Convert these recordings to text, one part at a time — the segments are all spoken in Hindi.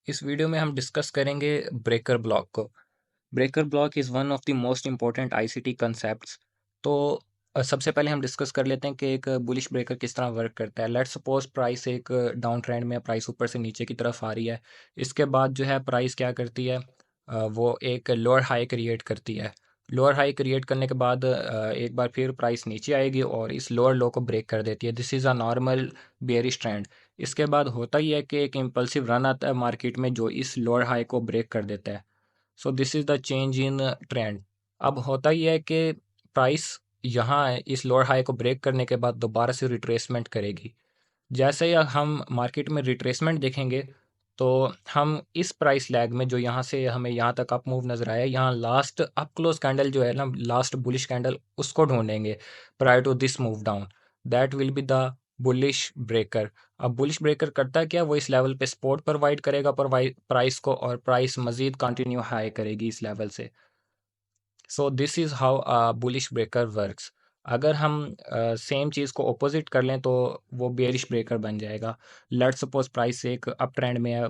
इस वीडियो में हम डिस्कस करेंगे ब्रेकर ब्लॉक को। Breaker block is one of the most important ICT concepts. तो सबसे पहले हम डिस्कस कर लेते हैं कि एक बुलिश ब्रेकर किस तरह वर्क करता है। लेट्स सपोज प्राइस एक डाउन ट्रेंड में, प्राइस ऊपर से नीचे की तरफ आ रही है। इसके बाद जो है प्राइस क्या करती है, वो एक लोअर हाई क्रिएट करती है। लोअर हाई क्रिएट करने के बाद एक बार फिर प्राइस नीचे आएगी और इस लोअर लो को ब्रेक कर देती है। This is a normal bearish trend. इसके बाद होता ही है कि एक इम्पल्सिव रन आता है मार्केट में जो इस लोअर हाई को ब्रेक कर देता है। So this is the change in trend. अब होता ही है कि प्राइस यहाँ इस लोअर हाई को ब्रेक करने के बाद दोबारा से रिट्रेसमेंट करेगी। जैसे ही हम मार्केट में रिट्रेसमेंट देखेंगे तो हम इस प्राइस लैग में, जो यहाँ से हमें यहाँ तक अप मूव नज़र आया, यहाँ लास्ट अप क्लोज कैंडल जो है ना, लास्ट बुलिश कैंडल, उसको ढूंढेंगे prior to this move down. That will be the bullish breaker. अब बुलिश ब्रेकर करता है क्या, वो इस लेवल पे सपोर्ट प्रोवाइड करेगा प्राइस को, और प्राइस मजीद कंटिन्यू हाई करेगी इस लेवल से। So this is how bullish breaker works. अगर हम सेम चीज़ को ऑपोजिट कर लें तो वो बेरिश ब्रेकर बन जाएगा। लेट्स सपोज प्राइस एक अप ट्रेंड में है।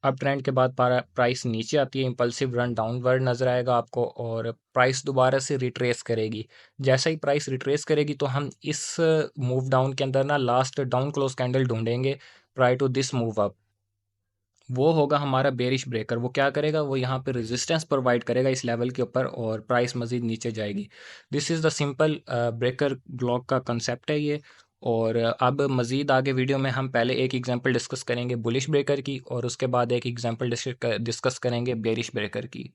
अप ट्रेंड के बाद प्राइस नीचे आती है, इंपल्सिव रन डाउनवर्ड नज़र आएगा आपको, और प्राइस दोबारा से रिट्रेस करेगी। जैसे ही प्राइस रिट्रेस करेगी तो हम इस मूव डाउन के अंदर ना लास्ट डाउन क्लोज कैंडल ढूंढेंगे prior to this move up. वो होगा हमारा बेरिश ब्रेकर। वो क्या करेगा, वो यहाँ पे रेजिस्टेंस प्रोवाइड करेगा इस लेवल के ऊपर और प्राइस मज़ीद नीचे जाएगी। This is the simple breaker block का कंसेप्ट है ये। और अब मज़ीद आगे वीडियो में हम पहले एक एग्जांपल डिस्कस करेंगे बुलिश ब्रेकर की, और उसके बाद एक एग्जांपल डिस्कस करेंगे बेरिश ब्रेकर की।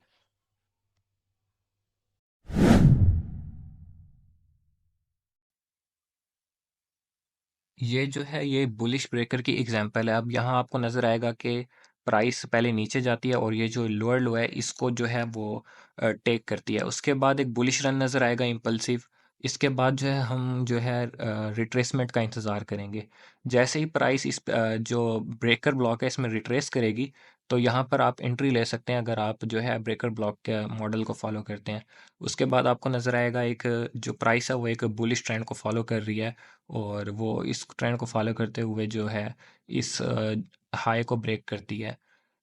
ये जो है ये बुलिश ब्रेकर की एग्जांपल है। अब यहाँ आपको नज़र आएगा कि प्राइस पहले नीचे जाती है और ये जो लोअर लो है इसको जो है वो टेक करती है। उसके बाद एक बुलिश रन नज़र आएगा इम्पल्सिव। इसके बाद जो है हम जो है रिट्रेसमेंट का इंतज़ार करेंगे। जैसे ही प्राइस इस जो ब्रेकर ब्लॉक है इसमें रिट्रेस करेगी तो यहाँ पर आप एंट्री ले सकते हैं अगर आप जो है ब्रेकर ब्लॉक के मॉडल को फॉलो करते हैं। उसके बाद आपको नज़र आएगा एक जो प्राइस है वो एक बुलिश ट्रेंड को फॉलो कर रही है, और वो इस ट्रेंड को फॉलो करते हुए जो है इस हाई को ब्रेक करती है।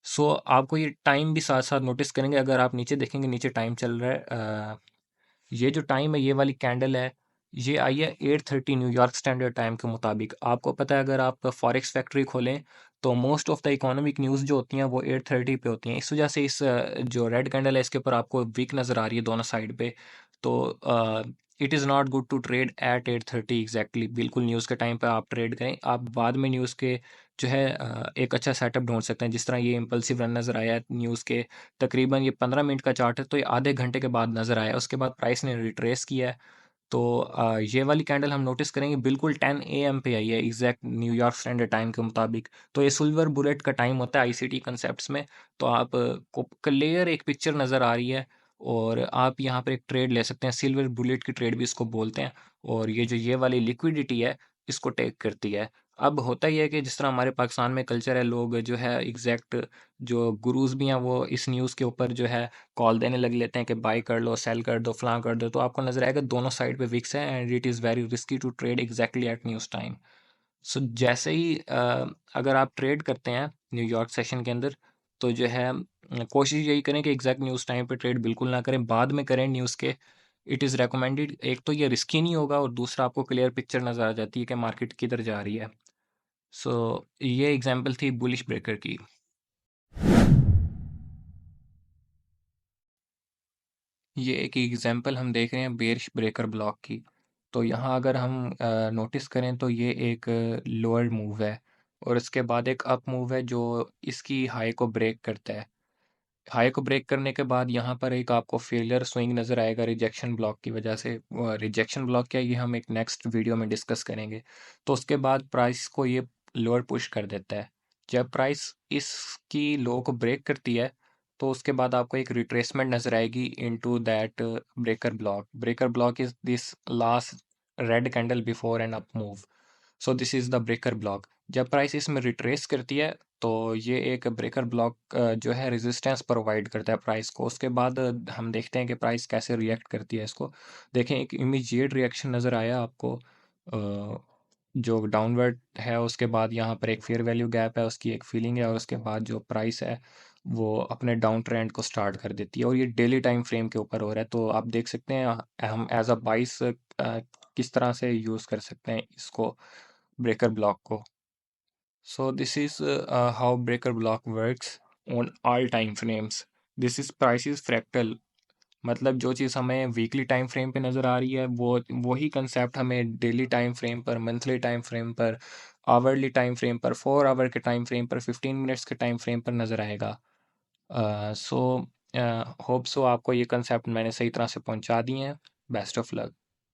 सो आपको ये टाइम भी साथ साथ नोटिस करेंगे। अगर आप नीचे देखेंगे, नीचे टाइम चल रहा है। ये जो टाइम है, ये वाली कैंडल है, ये आई है 8:30 न्यूयॉर्क स्टैंडर्ड टाइम के मुताबिक। आपको पता है अगर आप फॉरेक्स फैक्ट्री खोलें तो most of the economic news जो होती हैं वो 8:30 पे होती हैं। इस वजह से इस जो रेड कैंडल है इसके ऊपर आपको वीक नज़र आ रही है दोनों साइड पे। तो it is not good to trade at 8:30 exactly. बिल्कुल न्यूज़ के टाइम पे आप ट्रेड करें। आप बाद में न्यूज़ के जो है एक अच्छा सेटअप ढूंढ सकते हैं। जिस तरह ये इम्पल्सिव रन नज़र आया है न्यूज़ के, तकरीबन ये 15 मिनट का चार्ट है तो ये आधे घंटे के बाद नज़र आया। उसके बाद प्राइस ने रिट्रेस किया है। तो ये वाली कैंडल हम नोटिस करेंगे बिल्कुल 10 AM पे आई है एग्जैक्ट न्यूयॉर्क स्टैंडर्ड टाइम के मुताबिक। तो ये सिल्वर बुलेट का टाइम होता है आईसीटी कंसेप्ट्स में। तो आप को क्लियर एक पिक्चर नज़र आ रही है और आप यहाँ पर एक ट्रेड ले सकते हैं। सिल्वर बुलेट की ट्रेड भी इसको बोलते हैं। और ये जो ये वाली लिक्विडिटी है इसको टेक करती है। अब होता ही है कि जिस तरह हमारे पाकिस्तान में कल्चर है, लोग जो है एग्जैक्ट जो गुरुज भी हैं वो इस न्यूज़ के ऊपर जो है कॉल देने लग लेते हैं कि बाई कर लो, सेल कर दो, फलां कर दो। तो आपको नजर आएगा दोनों साइड पे विक्स है and it is very risky to trade exactly at news time. So जैसे ही अगर आप ट्रेड करते हैं न्यूयॉर्क सेशन के अंदर तो जो है कोशिश यही करें कि एग्जैक्ट न्यूज़ टाइम पे ट्रेड बिल्कुल ना करें, बाद में करें न्यूज़ के। It is recommended. एक तो ये रिस्की नहीं होगा और दूसरा आपको क्लियर पिक्चर नज़र आ जाती है कि मार्केट किधर जा रही है। सो ये एग्जांपल थी बुलिश ब्रेकर की। ये एक एग्जांपल हम देख रहे हैं बेरिश ब्रेकर ब्लॉक की। तो यहाँ अगर हम नोटिस करें तो ये एक लोअर मूव है और इसके बाद एक अप मूव है जो इसकी हाई को ब्रेक करता है। हाई को ब्रेक करने के बाद यहाँ पर एक आपको फेलियर स्विंग नज़र आएगा रिजेक्शन ब्लॉक की वजह से। रिजेक्शन ब्लॉक क्या है ये हम एक नेक्स्ट वीडियो में डिस्कस करेंगे। तो उसके बाद प्राइस को ये लोअर पुश कर देता है। जब प्राइस इसकी लो को ब्रेक करती है तो उसके बाद आपको एक रिट्रेसमेंट नज़र आएगी into that breaker block. Breaker block is this last red candle before N up move. So this is the breaker block. जब प्राइस इसमें रिट्रेस करती है तो ये एक ब्रेकर ब्लॉक जो है रेजिस्टेंस प्रोवाइड करता है प्राइस को। उसके बाद हम देखते हैं कि प्राइस कैसे रिएक्ट करती है इसको। देखें एक इमीडिएट रिएक्शन नज़र आया आपको। जो डाउनवर्ड है उसके बाद यहाँ पर एक फेयर वैल्यू गैप है, उसकी एक फीलिंग है, और उसके बाद जो प्राइस है वो अपने डाउन ट्रेंड को स्टार्ट कर देती है, और ये डेली टाइम फ्रेम के ऊपर हो रहा है। तो आप देख सकते हैं हम एज अ बाइस किस तरह से यूज़ कर सकते हैं इसको, ब्रेकर ब्लॉक को। So this is how breaker block works on all time frames. This is price is fractal. मतलब जो चीज़ हमें वीकली टाइम फ्रेम पे नज़र आ रही है वो वही कंसेप्ट हमें डेली टाइम फ्रेम पर, मंथली टाइम फ्रेम पर, आवरली टाइम फ्रेम पर, 4 आवर के टाइम फ्रेम पर, 15 मिनट्स के टाइम फ्रेम पर नज़र आएगा। सो होप सो आपको ये कंसेप्ट मैंने सही तरह से पहुंचा दिए हैं। Best of luck.